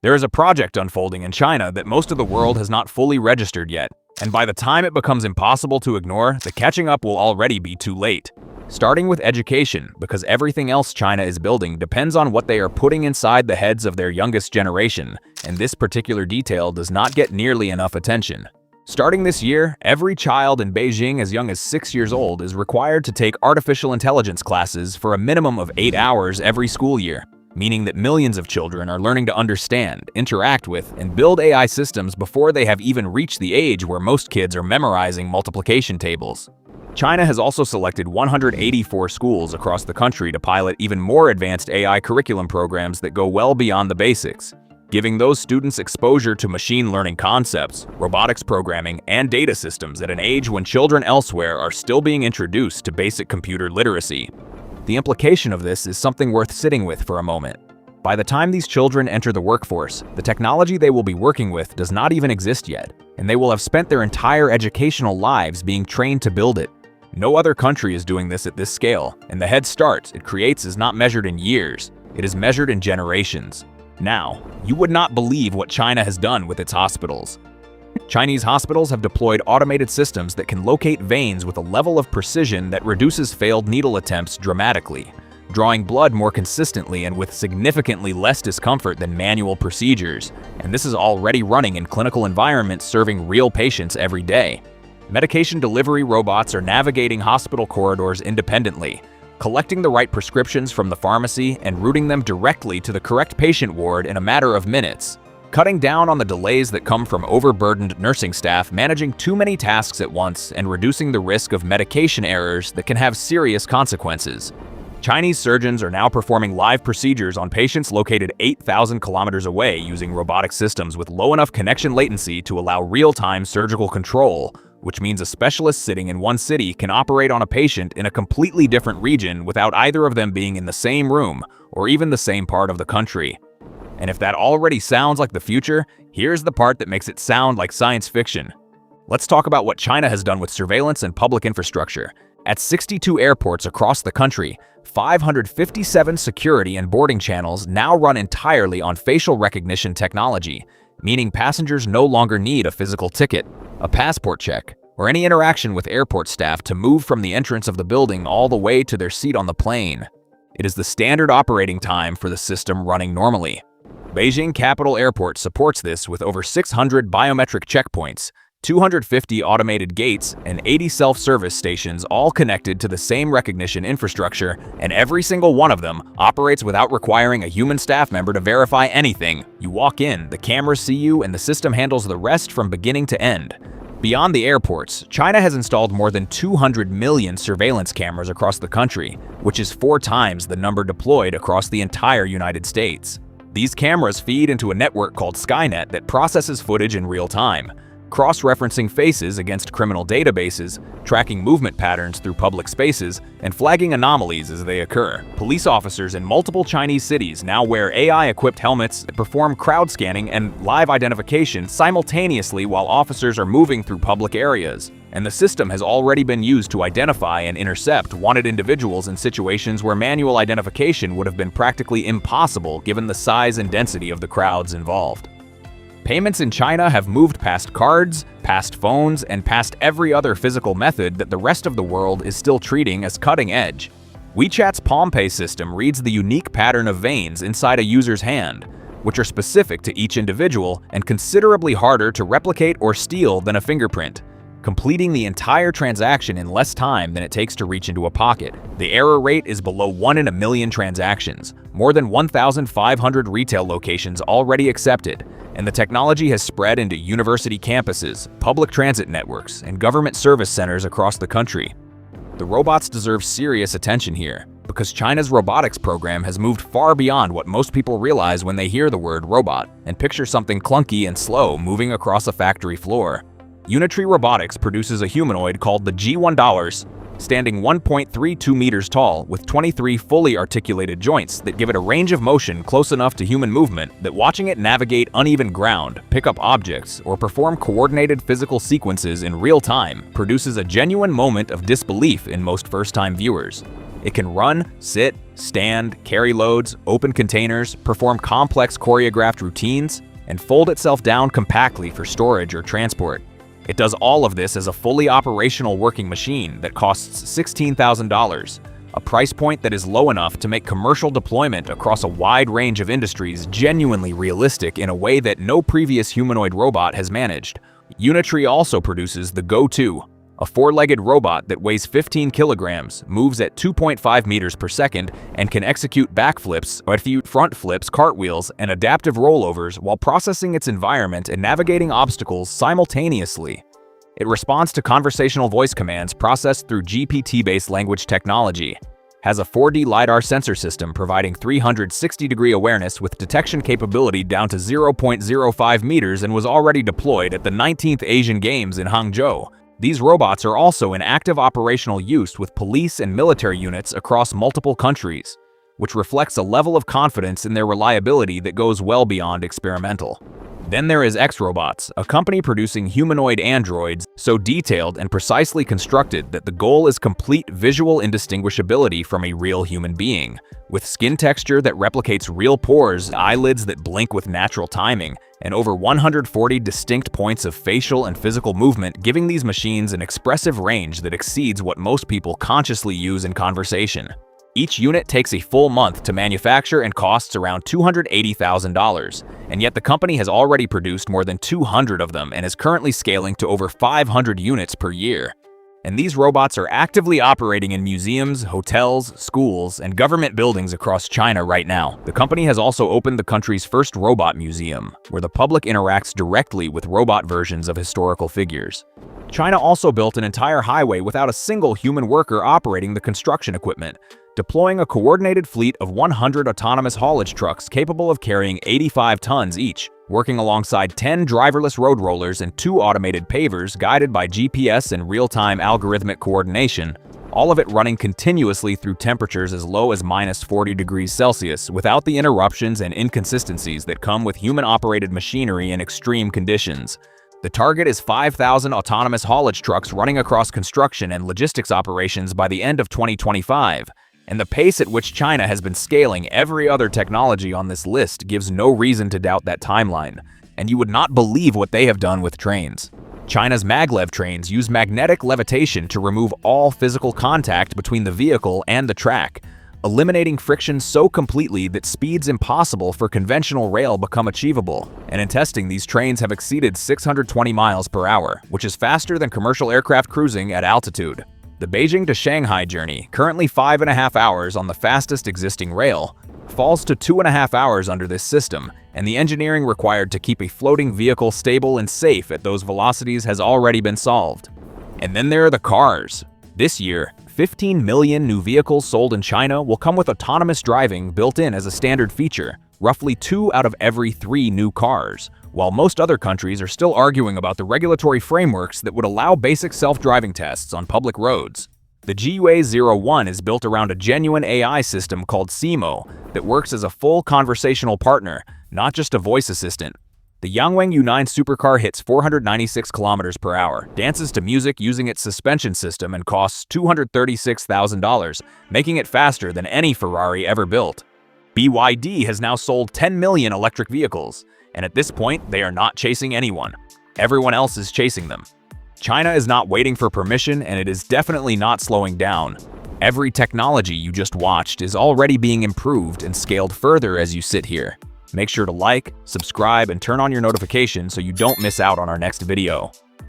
There is a project unfolding in China that most of the world has not fully registered yet, and by the time it becomes impossible to ignore, the catching up will already be too late. Starting with education, because everything else China is building depends on what they are putting inside the heads of their youngest generation, and this particular detail does not get nearly enough attention. Starting this year, every child in Beijing as young as 6 years old is required to take artificial intelligence classes for a minimum of 8 hours every school year, meaning that millions of children are learning to understand, interact with, and build AI systems before they have even reached the age where most kids are memorizing multiplication tables. China has also selected 184 schools across the country to pilot even more advanced AI curriculum programs that go well beyond the basics, giving those students exposure to machine learning concepts, robotics programming, and data systems at an age when children elsewhere are still being introduced to basic computer literacy. The implication of this is something worth sitting with for a moment. By the time these children enter the workforce, the technology they will be working with does not even exist yet, and they will have spent their entire educational lives being trained to build it. No other country is doing this at this scale, and the head start it creates is not measured in years, it is measured in generations. Now, you would not believe what China has done with its hospitals. Chinese hospitals have deployed automated systems that can locate veins with a level of precision that reduces failed needle attempts dramatically, drawing blood more consistently and with significantly less discomfort than manual procedures, and this is already running in clinical environments serving real patients every day. Medication delivery robots are navigating hospital corridors independently, collecting the right prescriptions from the pharmacy and routing them directly to the correct patient ward in a matter of minutes, cutting down on the delays that come from overburdened nursing staff managing too many tasks at once and reducing the risk of medication errors that can have serious consequences. Chinese surgeons are now performing live procedures on patients located 8,000 kilometers away using robotic systems with low enough connection latency to allow real-time surgical control, which means a specialist sitting in one city can operate on a patient in a completely different region without either of them being in the same room or even the same part of the country. And if that already sounds like the future, here's the part that makes it sound like science fiction. Let's talk about what China has done with surveillance and public infrastructure. At 62 airports across the country, 557 security and boarding channels now run entirely on facial recognition technology, meaning passengers no longer need a physical ticket, a passport check, or any interaction with airport staff to move from the entrance of the building all the way to their seat on the plane. It is the standard operating time for the system running normally. Beijing Capital Airport supports this with over 600 biometric checkpoints, 250 automated gates, and 80 self-service stations all connected to the same recognition infrastructure, and every single one of them operates without requiring a human staff member to verify anything. You walk in, the cameras see you, and the system handles the rest from beginning to end. Beyond the airports, China has installed more than 200 million surveillance cameras across the country, which is 4 times the number deployed across the entire United States. These cameras feed into a network called Skynet that processes footage in real time, cross-referencing faces against criminal databases, tracking movement patterns through public spaces, and flagging anomalies as they occur. Police officers in multiple Chinese cities now wear AI-equipped helmets that perform crowd scanning and live identification simultaneously while officers are moving through public areas. And the system has already been used to identify and intercept wanted individuals in situations where manual identification would have been practically impossible given the size and density of the crowds involved. Payments in China have moved past cards, past phones, and past every other physical method that the rest of the world is still treating as cutting edge. WeChat's Palm Pay system reads the unique pattern of veins inside a user's hand, which are specific to each individual and considerably harder to replicate or steal than a fingerprint, completing the entire transaction in less time than it takes to reach into a pocket. The error rate is below 1 in a million transactions, more than 1,500 retail locations already accepted, and the technology has spread into university campuses, public transit networks, and government service centers across the country. The robots deserve serious attention here, because China's robotics program has moved far beyond what most people realize when they hear the word robot and picture something clunky and slow moving across a factory floor. Unitree Robotics produces a humanoid called the G1, standing 1.32 meters tall with 23 fully articulated joints that give it a range of motion close enough to human movement that watching it navigate uneven ground, pick up objects, or perform coordinated physical sequences in real time produces a genuine moment of disbelief in most first-time viewers. It can run, sit, stand, carry loads, open containers, perform complex choreographed routines, and fold itself down compactly for storage or transport. It does all of this as a fully operational working machine that costs $16,000, a price point that is low enough to make commercial deployment across a wide range of industries genuinely realistic in a way that no previous humanoid robot has managed. Unitree also produces the Go-2, a four-legged robot that weighs 15 kilograms, moves at 2.5 meters per second, and can execute backflips, front flips, cartwheels, and adaptive rollovers while processing its environment and navigating obstacles simultaneously. It responds to conversational voice commands processed through GPT-based language technology, has a 4D LiDAR sensor system providing 360-degree awareness with detection capability down to 0.05 meters, and was already deployed at the 19th Asian Games in Hangzhou. These robots are also in active operational use with police and military units across multiple countries, which reflects a level of confidence in their reliability that goes well beyond experimental. Then there is X-Robots, a company producing humanoid androids so detailed and precisely constructed that the goal is complete visual indistinguishability from a real human being, with skin texture that replicates real pores, eyelids that blink with natural timing, and over 140 distinct points of facial and physical movement, giving these machines an expressive range that exceeds what most people consciously use in conversation. Each unit takes a full month to manufacture and costs around $280,000, and yet the company has already produced more than 200 of them and is currently scaling to over 500 units per year. And these robots are actively operating in museums, hotels, schools, and government buildings across China right now. The company has also opened the country's first robot museum, where the public interacts directly with robot versions of historical figures. China also built an entire highway without a single human worker operating the construction equipment, deploying a coordinated fleet of 100 autonomous haulage trucks capable of carrying 85 tons each, working alongside 10 driverless road rollers and 2 automated pavers guided by GPS and real-time algorithmic coordination, all of it running continuously through temperatures as low as -40 degrees Celsius without the interruptions and inconsistencies that come with human-operated machinery in extreme conditions. The target is 5,000 autonomous haulage trucks running across construction and logistics operations by the end of 2025. And the pace at which China has been scaling every other technology on this list gives no reason to doubt that timeline. And you would not believe what they have done with trains. China's maglev trains use magnetic levitation to remove all physical contact between the vehicle and the track, eliminating friction so completely that speeds impossible for conventional rail become achievable. And in testing, these trains have exceeded 620 miles per hour, which is faster than commercial aircraft cruising at altitude. The Beijing to Shanghai journey, currently 5.5 hours on the fastest existing rail, falls to 2.5 hours under this system, and the engineering required to keep a floating vehicle stable and safe at those velocities has already been solved. And then there are the cars. This year, 15 million new vehicles sold in China will come with autonomous driving built in as a standard feature, roughly 2 out of every 3 new cars, while most other countries are still arguing about the regulatory frameworks that would allow basic self-driving tests on public roads. The GUA-01 is built around a genuine AI system called Simo that works as a full conversational partner, not just a voice assistant. The Yangwang U9 supercar hits 496 kilometers per hour, dances to music using its suspension system, and costs $236,000, making it faster than any Ferrari ever built. BYD has now sold 10 million electric vehicles, and at this point, they are not chasing anyone. Everyone else is chasing them. China is not waiting for permission, and it is definitely not slowing down. Every technology you just watched is already being improved and scaled further as you sit here. Make sure to like, subscribe, and turn on your notifications so you don't miss out on our next video.